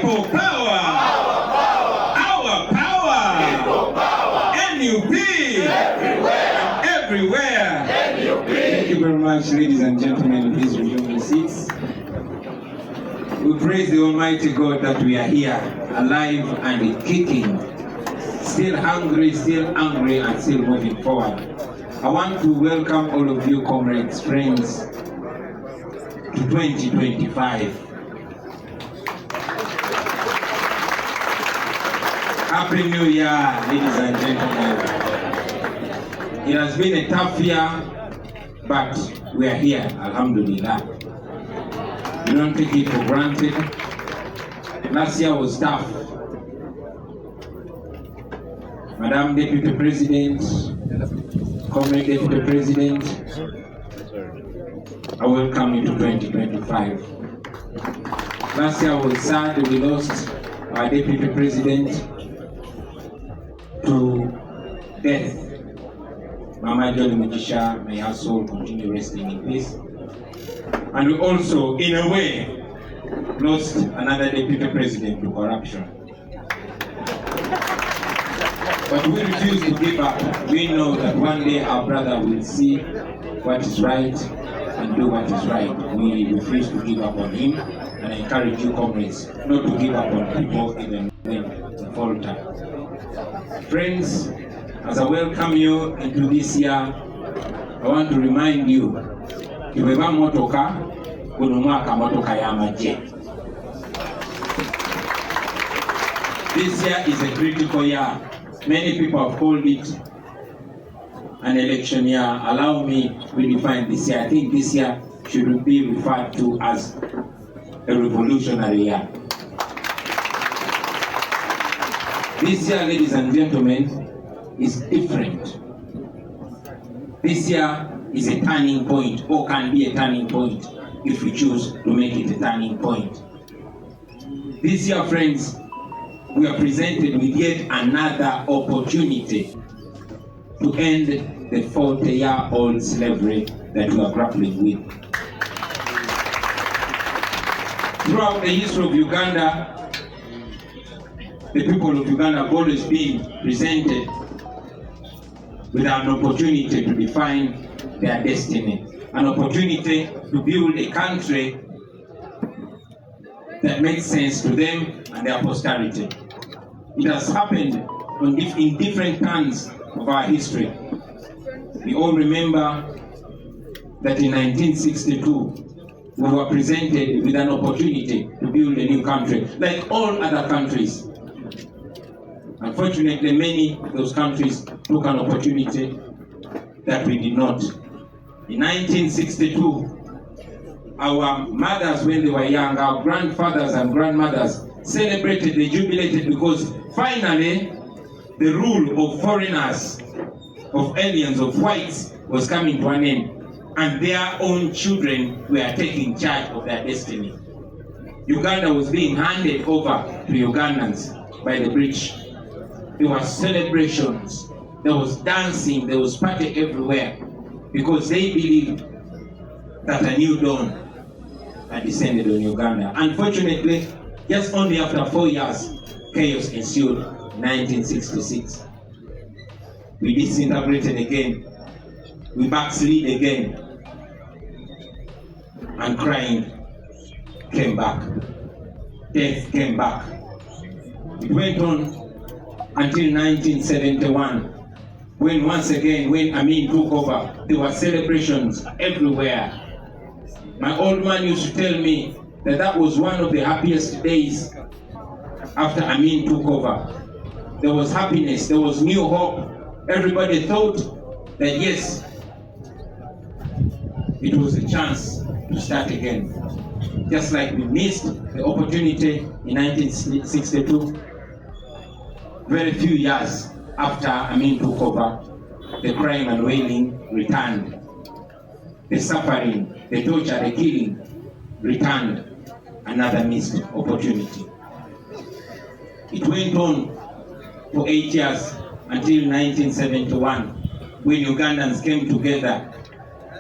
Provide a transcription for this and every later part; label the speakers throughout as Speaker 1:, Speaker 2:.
Speaker 1: People power. Our power.
Speaker 2: People power.
Speaker 1: NUP. Everywhere. Thank you very much, ladies and gentlemen. Please resume your seats. We praise the Almighty God that we are here, alive and kicking, still hungry, still angry, and still moving forward. I want to welcome all of you, comrades, friends, to 2025. Happy New Year, ladies and gentlemen. It has been a tough year, but we are here, alhamdulillah. We don't take it for granted. Last year was tough. Madam Deputy President, Comrade Deputy President, I welcome you to 2025. Last year was sad. We lost our Deputy President to death. Mama Jolly Mujisha, may her soul continue resting in peace. And we also, in a way, lost another Deputy President to corruption. But we refuse to give up. We know that one day our brother will see what is right and do what is right. We refuse to give up on him, and I encourage you, comrades, not to give up on people even when they falter. Friends, as I welcome you into this year, I want to remind you, Kibeba motoka, kunumwaka motoka ya maje. This year is a critical year. Many people have called it an election year. Allow me to redefine this year. I think this year should be referred to as a revolutionary year. This year, ladies and gentlemen, is different. This year is a turning point, or can be a turning point if we choose to make it a turning point. This year, friends, we are presented with yet another opportunity to end the 40-year-old slavery that we are grappling with. Throughout the history of Uganda, the people of Uganda have always been presented with an opportunity to define their destiny, an opportunity to build a country that makes sense to them and their posterity. It has happened in different turns of our history. We all remember that in 1962, we were presented with an opportunity to build a new country, like all other countries. Unfortunately, many of those countries took an opportunity that we did not. In 1962, our mothers, when they were young, our grandfathers and grandmothers celebrated, they jubilated because finally the rule of foreigners, of aliens, of whites was coming to an end, and their own children were taking charge of their destiny. Uganda was being handed over to Ugandans by the British. There were celebrations, there was dancing, there was party everywhere, because they believed that a new dawn had descended on Uganda. Unfortunately, just only after 4 years, chaos ensued in 1966. We disintegrated again, we backslid again, and crime came back, death came back. It went on until 1971, when once again, when Amin took over, there were celebrations everywhere. My old man used to tell me that that was one of the happiest days after Amin took over. There was happiness, there was new hope. Everybody thought that yes, it was a chance to start again. Just like we missed the opportunity in 1962, very few years after Amin took over, the crime and wailing returned. The suffering, the torture, the killing returned. Another missed opportunity. It went on for 8 years until 1971, when Ugandans came together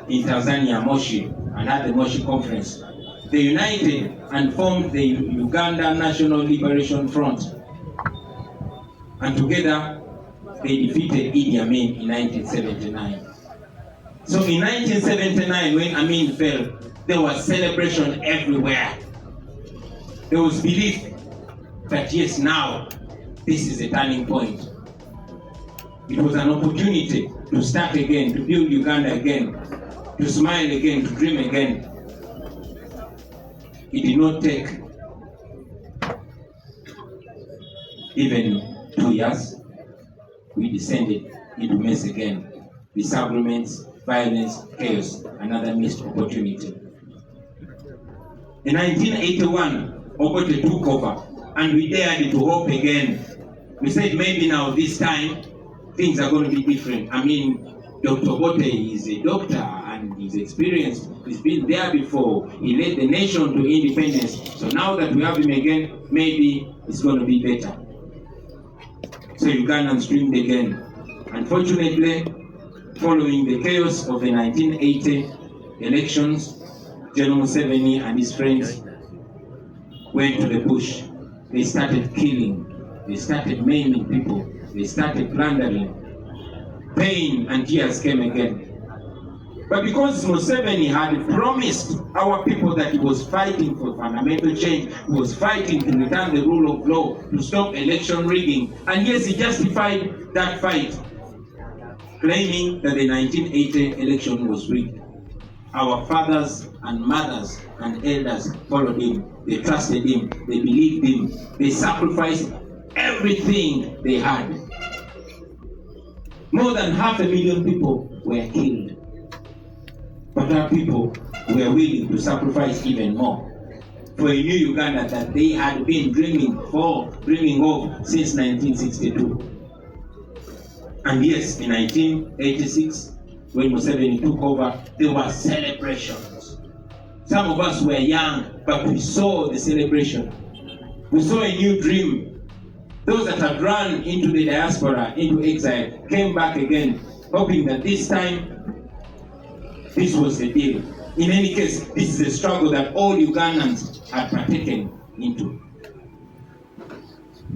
Speaker 1: in Tanzania, Moshi, and had the Moshi Conference they united and formed the Uganda National Liberation Front. And together, they defeated Idi Amin in 1979. So in 1979, when Amin fell, there was celebration everywhere. There was belief that yes, now, this is a turning point. It was an opportunity to start again, to build Uganda again, to smile again, to dream again. It did not take even 2 years. We descended into mess again. Disagreements, violence, chaos, another missed opportunity. In 1981, Obote took over and we dared to hope again. We said maybe now this time things are going to be different. I mean, Dr. Obote is a doctor and he's experienced. He's been there before. He led the nation to independence. So now that we have him again, maybe it's going to be better. So Ugandans dreamed again. Unfortunately, following the chaos of the 1980 elections, General Museveni and his friends went to the bush. They started killing. They started maiming people. They started plundering. Pain and tears came again. But because Museveni had promised our people that he was fighting for fundamental change, he was fighting to return the rule of law, to stop election rigging, and yes, he justified that fight, claiming that the 1980 election was rigged. Our fathers and mothers and elders followed him. They trusted him. They believed him. They sacrificed everything they had. More than 500,000 people were killed. But our people were willing to sacrifice even more for a new Uganda that they had been dreaming of since 1962. And yes, in 1986, when Museveni took over, there were celebrations. Some of us were young, but we saw the celebration. We saw a new dream. Those that had run into the diaspora, into exile, came back again, hoping that this time, this was the deal. In any case, this is a struggle that all Ugandans had partaken into.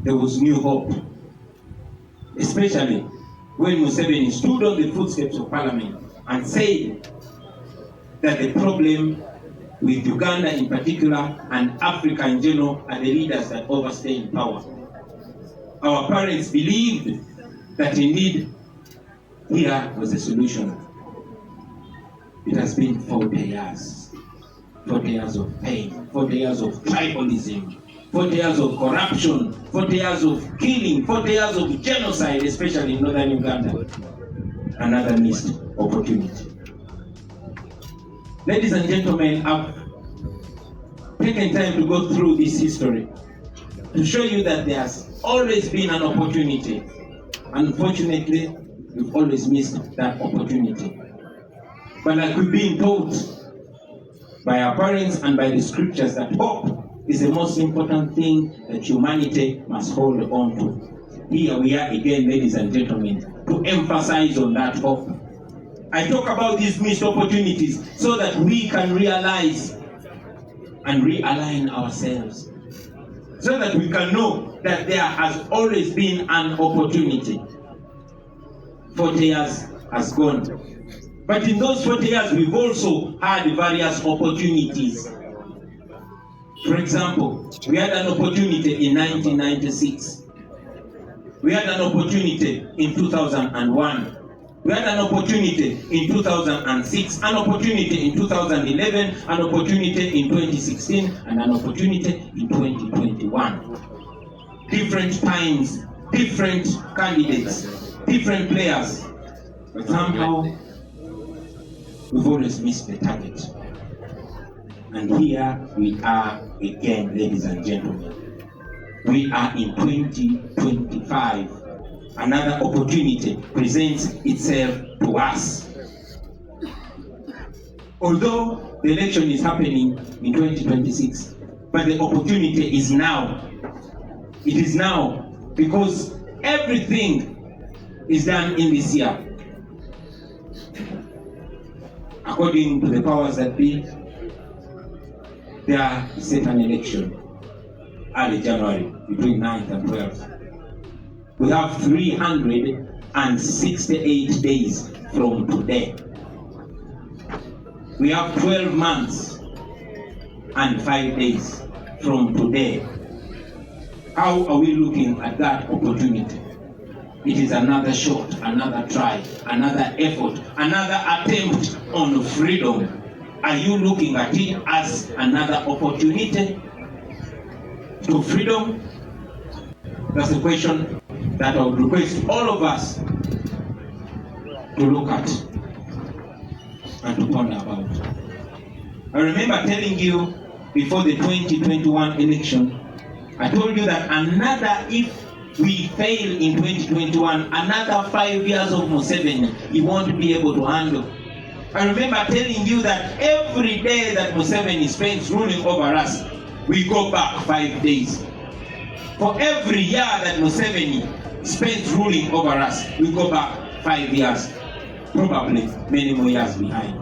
Speaker 1: There was new hope, especially when Museveni stood on the footsteps of Parliament and said that the problem with Uganda in particular and Africa in general are the leaders that overstay in power. Our parents believed that indeed here was a solution. It has been 40 years. 40 years of pain, 40 years of tribalism, 40 years of corruption, 40 years of killing, 40 years of genocide, especially in northern Uganda. Another missed opportunity. Ladies and gentlemen, I've taken time to go through this history to show you that there has always been an opportunity. Unfortunately, we've always missed that opportunity. But like we've been taught by our parents and by the scriptures that hope is the most important thing that humanity must hold on to. Here we are again, ladies and gentlemen, to emphasize on that hope. I talk about these missed opportunities so that we can realize and realign ourselves. So that we can know that there has always been an opportunity. 40 years has gone. But in those 40 years, we've also had various opportunities. For example, we had an opportunity in 1996. We had an opportunity in 2001. We had an opportunity in 2006, an opportunity in 2011, an opportunity in 2016, and an opportunity in 2021. Different times, different candidates, different players. But somehow, we've always missed the target. And here we are again, ladies and gentlemen. We are in 2025. Another opportunity presents itself to us. Although the election is happening in 2026, but the opportunity is now. It is now because everything is done in this year. According to the powers that be, there set an election early January between 9th and 12th. We have 368 days from today. We have 12 months and 5 days from today. How are we looking at that opportunity? It is another shot, another try, another effort, another attempt on freedom. Are you looking at it as another opportunity to freedom? That's the question that I would request all of us to look at and to ponder about. I remember telling you before the 2021 election, I told you that if we fail in 2021, another 5 years of Museveni, he won't be able to handle. I remember telling you that every day that Museveni spends ruling over us, we go back 5 days. For every year that Museveni spends ruling over us, we go back 5 years, probably many more years behind.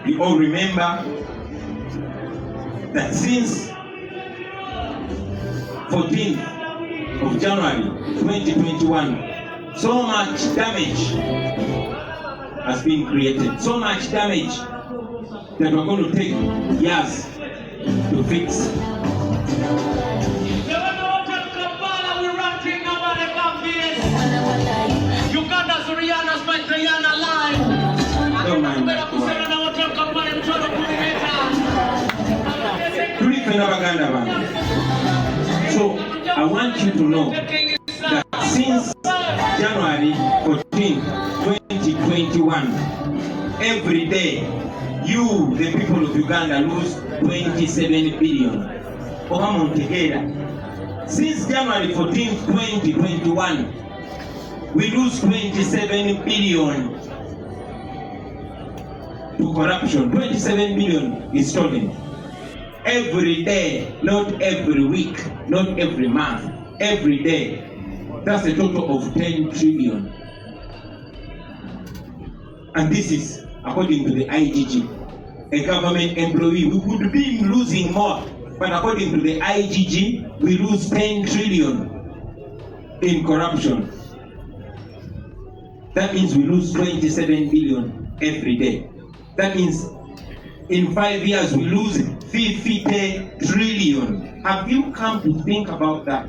Speaker 1: You all remember that since 14th of January 2021, so much damage has been created, so much damage that we're going to take years to fix. Don't mind that. So I want you to know that since January 14, 2021, every day you, the people of Uganda, lose 27 billion. Since January 14, 2021, we lose 27 billion to corruption. 27 billion is stolen. Every day, not every week, not every month, every day. That's a total of 10 trillion. And this is according to the IGG, a government employee. We could be losing more, but according to the IGG, we lose 10 trillion in corruption. That means we lose 27 billion every day. That means in 5 years we lose 50 trillion. Have you come to think about that?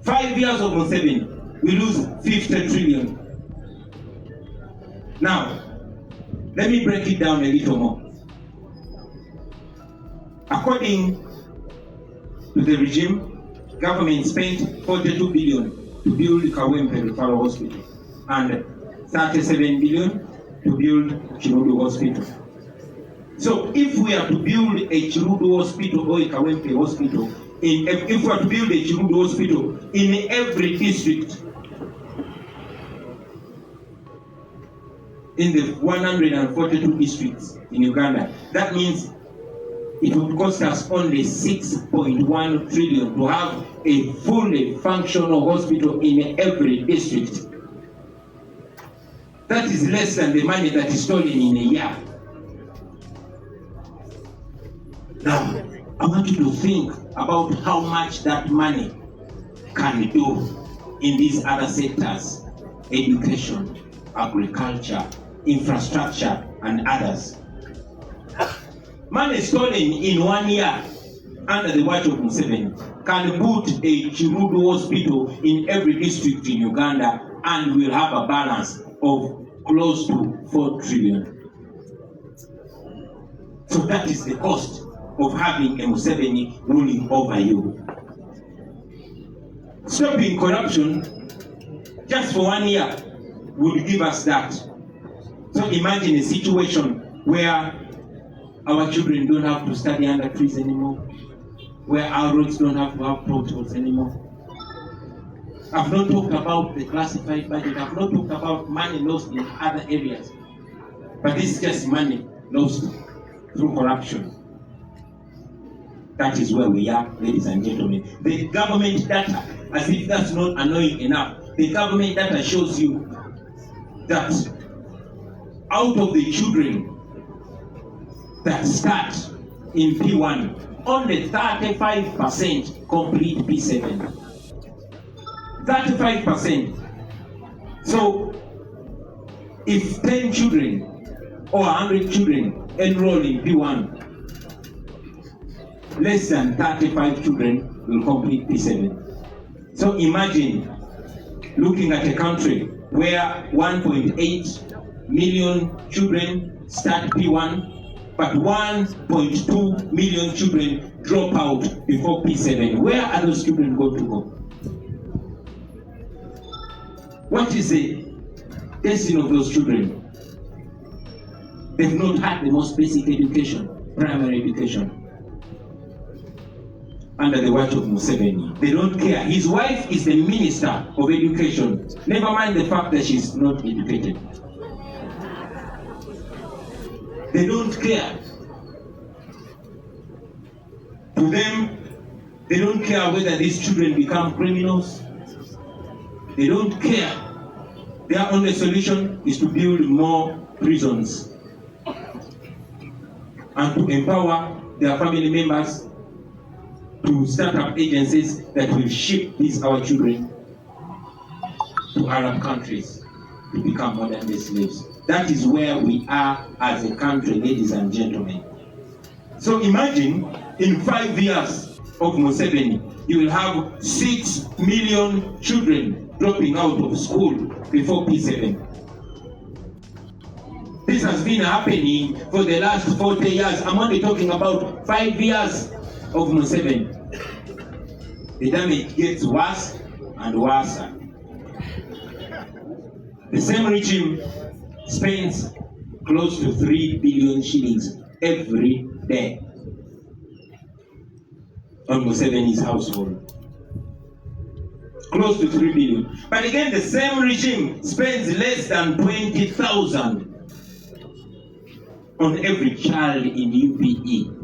Speaker 1: 5 years of Museveni, we lose 50 trillion. Now, let me break it down a little more. According to the regime, government spent 42 billion to build Kawempe Referral Hospital and 37 billion to build Chirudu Hospital. So if we are to build a Chirudu Hospital or a Kawempe Hospital, if we are to build a Chirudu Hospital in every district, in the 142 districts in Uganda, that means it would cost us only 6.1 trillion to have a fully functional hospital in every district. That is less than the money that is stolen in a year. Now, I want you to think about how much that money can do in these other sectors: education, agriculture, infrastructure, and others. Money stolen in 1 year under the watch of Museveni can put a Chirudu hospital in every district in Uganda, and we'll have a balance of close to 4 trillion. So that is the cost of having a Museveni ruling over you. Stopping corruption just for 1 year would give us that. So imagine a situation where our children don't have to study under trees anymore, where our roads don't have to have potholes anymore. I've not talked about the classified budget. I've not talked about money lost in other areas. But this is just money lost through corruption. That is where we are, ladies and gentlemen. The government data, as if that's not annoying enough, the government data shows you that out of the children that start in P1, only 35% complete P7. 35%. So, if 10 children or 100 children enroll in P1, less than 35 children will complete P7. So imagine looking at a country where 1.8 million children start P1, but 1.2 million children drop out before P7. Where are those children going to go? What is the destiny of those children? They've not had the most basic education, primary education, under the watch of Museveni. They don't care. His wife is the Minister of Education. Never mind the fact that she's not educated. They don't care. To them, they don't care whether these children become criminals. They don't care. Their only solution is to build more prisons and to empower their family members to start up agencies that will ship our children to Arab countries to become modern day slaves. That is where we are as a country, ladies and gentlemen. So imagine in 5 years of Museveni, you will have 6 million children dropping out of school before P7. This has been happening for the last 40 years. I'm only talking about 5 years of Museveni. The damage gets worse and worse. The same regime spends close to 3 billion shillings every day on Museveni's household. Close to 3 billion. But again, the same regime spends less than 20,000 on every child in UPE.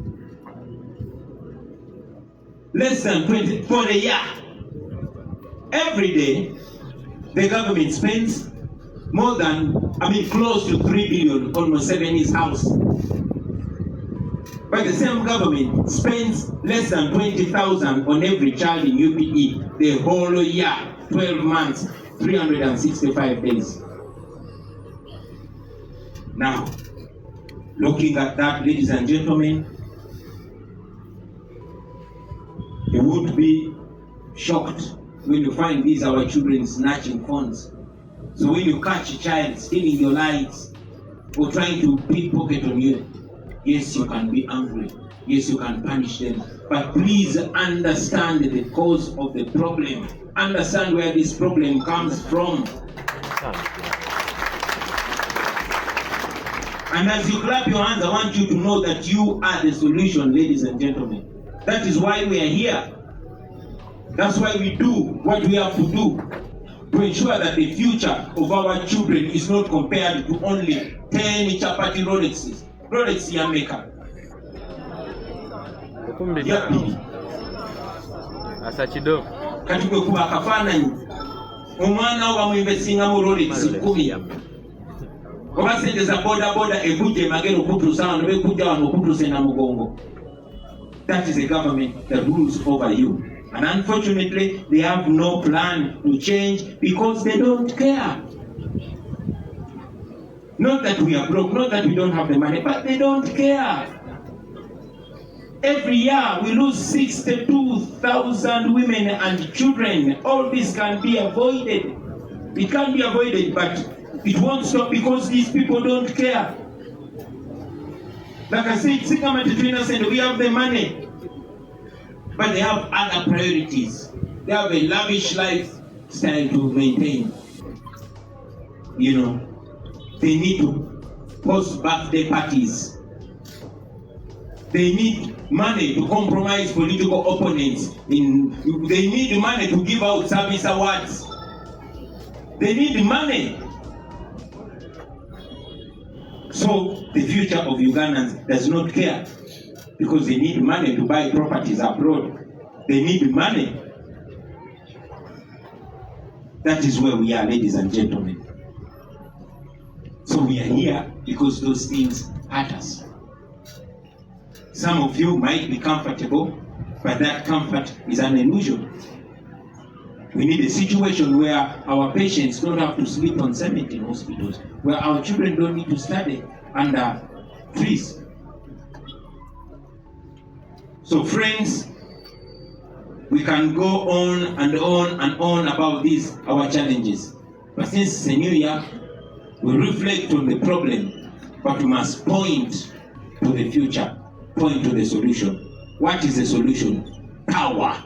Speaker 1: Less than 20 for the year. Every day, the government spends close to 3 billion on Museveni's house. But the same government spends less than 20,000 on every child in UPE the whole year, 12 months, 365 days. Now, looking at that, ladies and gentlemen, you would be shocked when you find these our children snatching phones. So when you catch a child stealing your lights or trying to pickpocket on you, yes, you can be angry. Yes, you can punish them. But please understand the cause of the problem. Understand where this problem comes from. And as you clap your hands, I want you to know that you are the solution, ladies and gentlemen. That is why we are here. That's why we do what we have to do to ensure that the future of our children is not compared to only 10 chapati Rolexes. Rolex ya maker. Yapi.
Speaker 2: Asachido.
Speaker 1: Katikwe kuba kafananyi. Omwana wa mwinvesinga mu Rolex 10. Oba sente za boda ekuje magero kutusa wano bekuja wano kutuse na mugongo. That is a government that rules over you. And unfortunately, they have no plan to change because they don't care. Not that we are broke, not that we don't have the money, but they don't care. Every year, we lose 62,000 women and children. All this can be avoided. It can be avoided, but it won't stop because these people don't care. Like I said, we have the money, but they have other priorities. They have a lavish lifestyle to maintain. You know, they need to host birthday parties. They need money to compromise political opponents. They need money to give out service awards. They need money. So the future of Ugandans does not care because they need money to buy properties abroad. They need money. That is where we are, ladies and gentlemen. So we are here because those things hurt us. Some of you might be comfortable, but that comfort is an illusion. We need a situation where our patients don't have to sleep on cement in hospitals, where our children don't need to study under trees. So friends, we can go on and on and on about these, our challenges. But since it's a new year, we reflect on the problem, but we must point to the future, point to the solution. What is the solution? Power.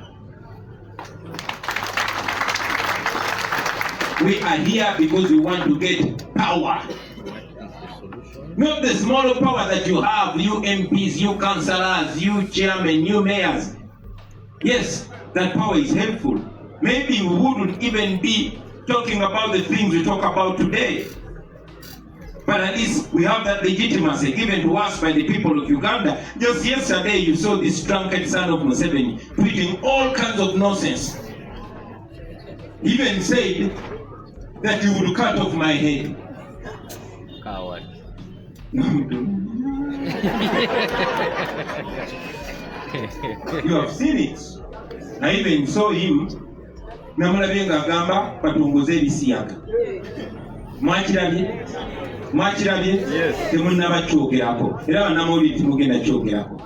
Speaker 1: We are here because we want to get power. Not the small power that you have, you MPs, you councillors, you chairmen, you mayors. Yes, that power is helpful. Maybe we wouldn't even be talking about the things we talk about today. But at least we have that legitimacy given to us by the people of Uganda. Just yesterday you saw this drunkard son of Museveni tweeting all kinds of nonsense. He even said that you would cut off my head.
Speaker 2: Coward.
Speaker 1: You have seen it. I even saw him. Namulabenga gamba patunguze ebisiyaga. Mwakirabye? Yes. Temunaba kyogerako. Era bannamawulire temugenda kyogerako.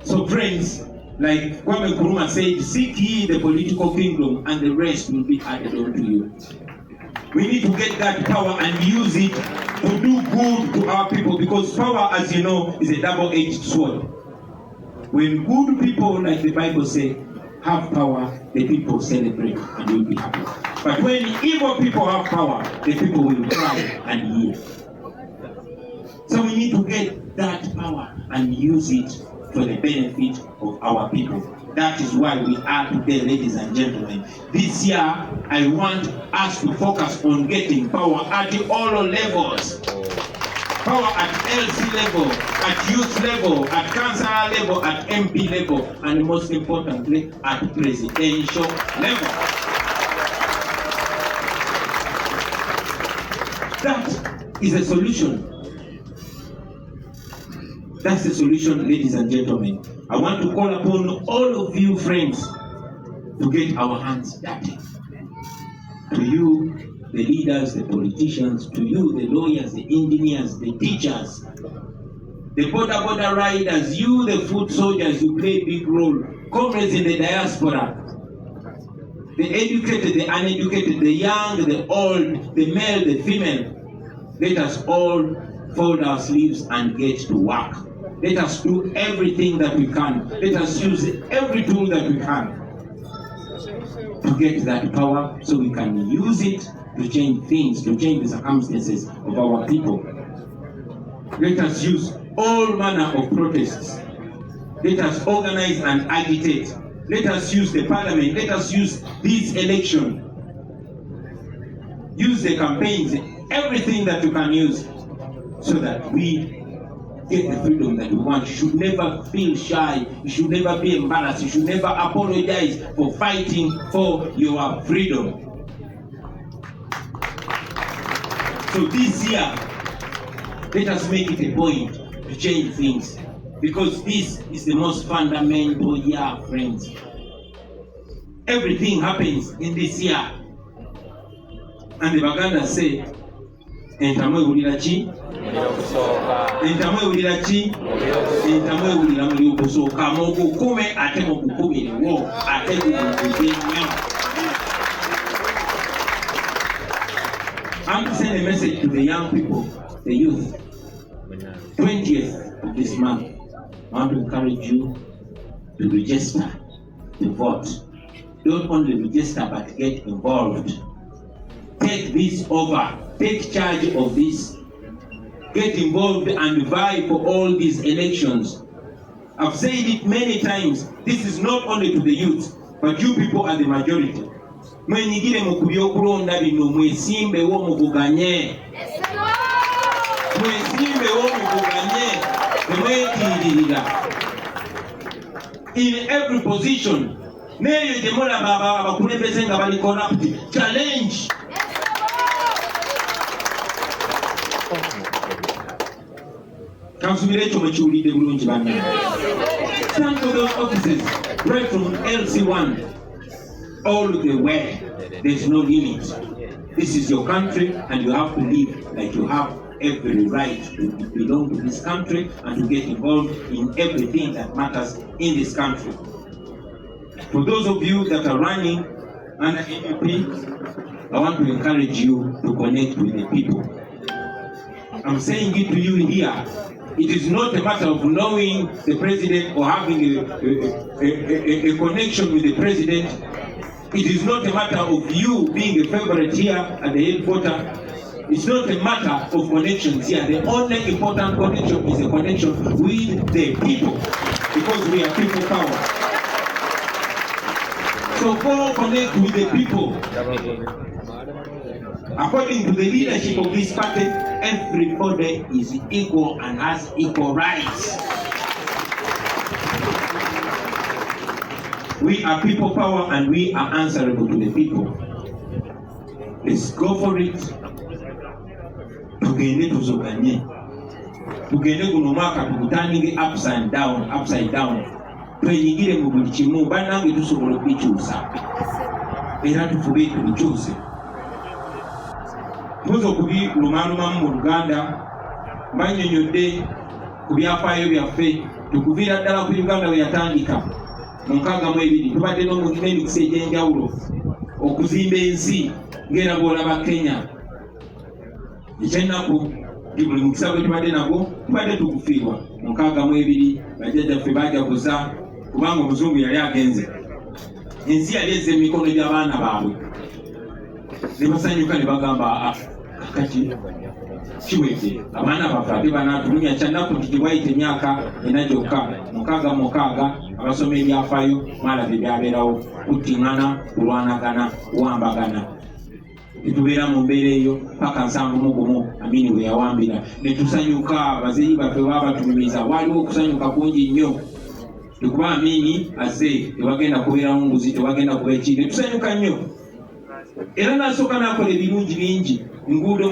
Speaker 1: So friends, like Kwame Nkrumah said, seek ye the political kingdom and the rest will be added unto you. We need to get that power and use it to do good to our people, because power, as you know, is a double-edged sword. When good people, like the Bible says, have power, the people celebrate and will be happy. But when evil people have power, the people will cry and hear. So we need to get that power and use it for the benefit of our people. That is why we are today, ladies and gentlemen. This year, I want us to focus on getting power at all levels. Power at LC level, at youth level, at councillor level, at MP level, and most importantly, at presidential level. That is a solution. That's the solution, ladies and gentlemen. I want to call upon all of you friends to get our hands dirty. To you, the leaders, the politicians, to you, the lawyers, the engineers, the teachers, the border riders, you, the foot soldiers, you play a big role. Comrades in the diaspora, the educated, the uneducated, the young, the old, the male, the female. Let us all fold our sleeves and get to work. Let us do everything that we can. Let us use every tool that we can to get that power so we can use it to change things, to change the circumstances of our people. Let us use all manner of protests. Let us organize and agitate. Let us use the parliament. Let us use this election. Use the campaigns, everything that you can use so that we get the freedom that we want. You should never feel shy. You should never be embarrassed. You should never apologize for fighting for your freedom. So this year, let us make it a point to change things, because this is the most fundamental year, friends. Everything happens in this year. And the Baganda say, entamwe ulira chi? Entamwe ulira chi? Entamwe ulira muli okusooka mugukume ate mugukubiriwo ate gugukuze nnyo. I'm to send a message to the young people, the youth. 20th of this month, I want to encourage you to register, to vote. Don't only register, but get involved. Take this over. Take charge of this. Get involved and vie for all these elections. I've said it many times. This is not only to the youth, but you people are the majority. Mwenyigire mu kubyokulonda bino mwesimbewo muvuganye. Mwesimbewo muvuganye. Temwekiririra. In every position. Neyo gye mulaba abakulembeze nga bali corrupt. Challenge. Kansubire ekyo mukiwulidde bulungi bannange. Stand for those offices right from LC1 all the way. There's no limit. This is your country and you have to live like you have every right to belong to this country and to get involved in everything that matters in this country. For those of you that are running under MEP, I want to encourage you to connect with the people. I'm saying it to you here. It is not a matter of knowing the president or having a connection with the president. It is not a matter of you being a favorite here at the headquarters. It's not a matter of connections here. The only important connection is a connection with the people, because we are people power. So go connect with the people. According to the leadership of this party, everybody is equal and has equal rights. We are people power and we are answerable to the people. Let's go for it. Tugende tuzoganye. Tugende kuno mwaka tukutandike upside down. Tweyigire mu buli kimu bannange tusobola okubikyusa. Era tufube tubikyuse. Tuzo kubi lumalumamu mu Luganda banyonyodde ku byafaayo byaffe tukuvira ddala ku Uganda we yatandika mu 62 tubadde n'emikisa egy'enjawulo okuzimba ensi ng'era bw'olaba Kenya. Ekyennaku buli mukisa gwe tubadde nagwo tubadde tukufiirwa mu 62 bajjajjaffe baajaguza kubanga omuzungu yali agenze. Ensi yali ezze emikono gy'abaana baabwe ne basanyuka ne bagamba kati kiwedde abaana baffe ate banaatulunya kyannaku nti tewayita emyaka ena gyokka 66 abasoma ebyafaayo mwalaba ebyabeerawo kuttiŋŋana kulwanagana kuwambagana. Tetubeera mu mbeera eyo paka 71 Amini we yawambira ne tusanyuka. Abazeeyi baffe baba batumiza waliwo okusanyuka kungi nnyo. Tekuba Amini azze tewagenda kubeerawo nguzi tewagenda kuba eki ne tusanyuka nnyo. Era n'asooka n'akola ebirungi bingi. Nguudo